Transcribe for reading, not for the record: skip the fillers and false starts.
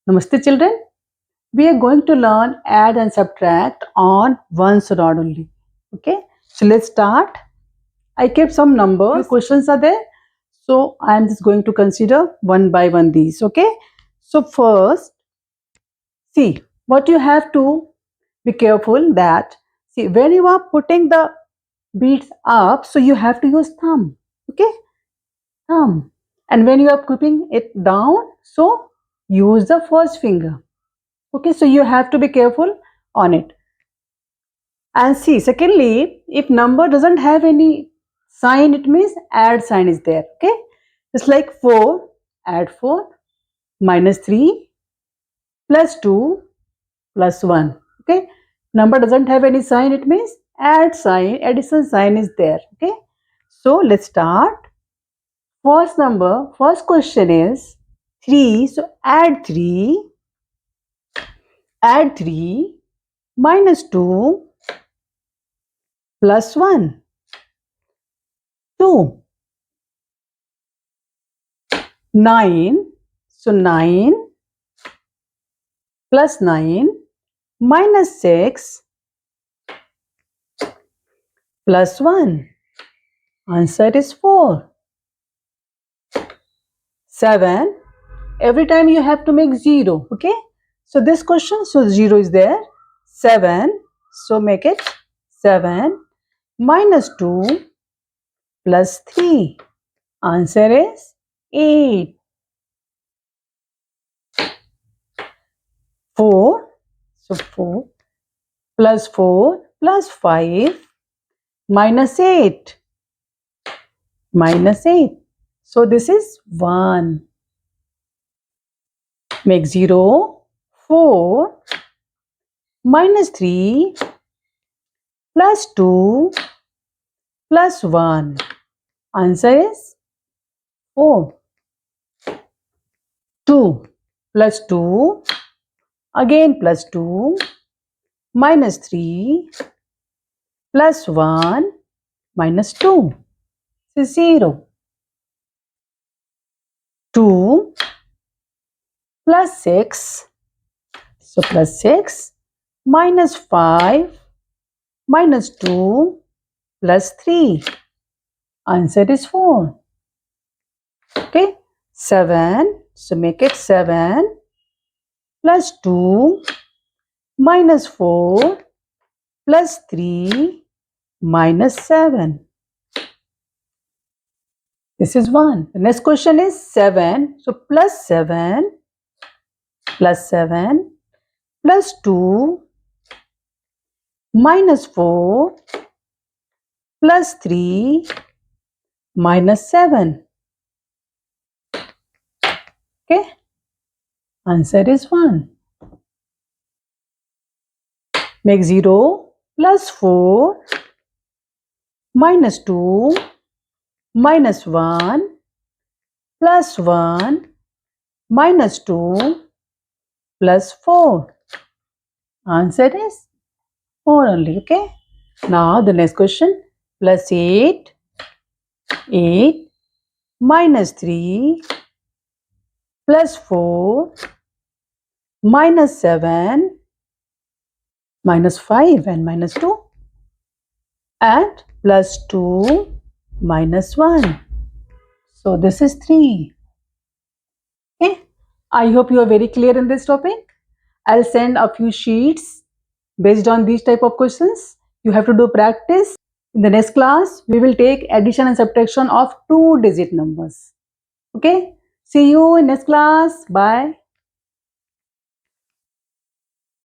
Namaste children. We are going to learn add and subtract on ones rod only. Okay. So let's start. I kept some numbers. Few questions are there. So I am just going to consider one by one these. Okay. So first, see what you have to be careful that see when you are putting the beads up, so you have to use thumb. Okay. Thumb. And when you are keeping it down, so use the first finger. Okay, so you have to be careful on it. And see, secondly, if number doesn't have any sign, it means add sign is there. Okay, just like 4, add 4, minus 3, plus 2, plus 1. Okay, number doesn't have any sign, it means add sign, addition sign is there. Okay, so let's start. First question is 3. So add 3, minus 2, plus 1, 2, 9. So 9 plus 9 minus 6 plus 1. Answer is 4. 7. Every time you have to make 0. Okay. So this question, so 0 is there. 7. So make it 7 minus 2 plus 3. Answer is 8. 4. So 4 plus 4 plus 5 minus 8. Minus 8. So this is 1. Make 0. 4 minus 3 plus 2 plus 1. Answer is 4. 2 plus 2. Again plus 2. Minus 3 plus 1 minus 2. This is 0. 2 plus 6. So plus 6 minus 5 minus 2 plus 3. Answer is 4. Okay. 7. So make it 7 plus 2 minus 4 plus 3 minus 7. This is 1. The next question is 7. So plus 7 plus 2 minus 4 plus 3 minus 7. Okay. Answer is 1. Make 0 plus 4 minus 2 minus 1 plus 1 minus 2 plus 4. Answer is 4 only. Okay. Now the next question. Plus 8 minus 3 plus 4 minus 7 minus 5 and minus 2 and plus 2 minus 1. So this is 3. Okay. I hope you are very clear in this topic. I'll send a few sheets based on these type of questions. You have to do practice. In the next class, we will take addition and subtraction of 2-digit numbers. Okay. See you in next class. Bye.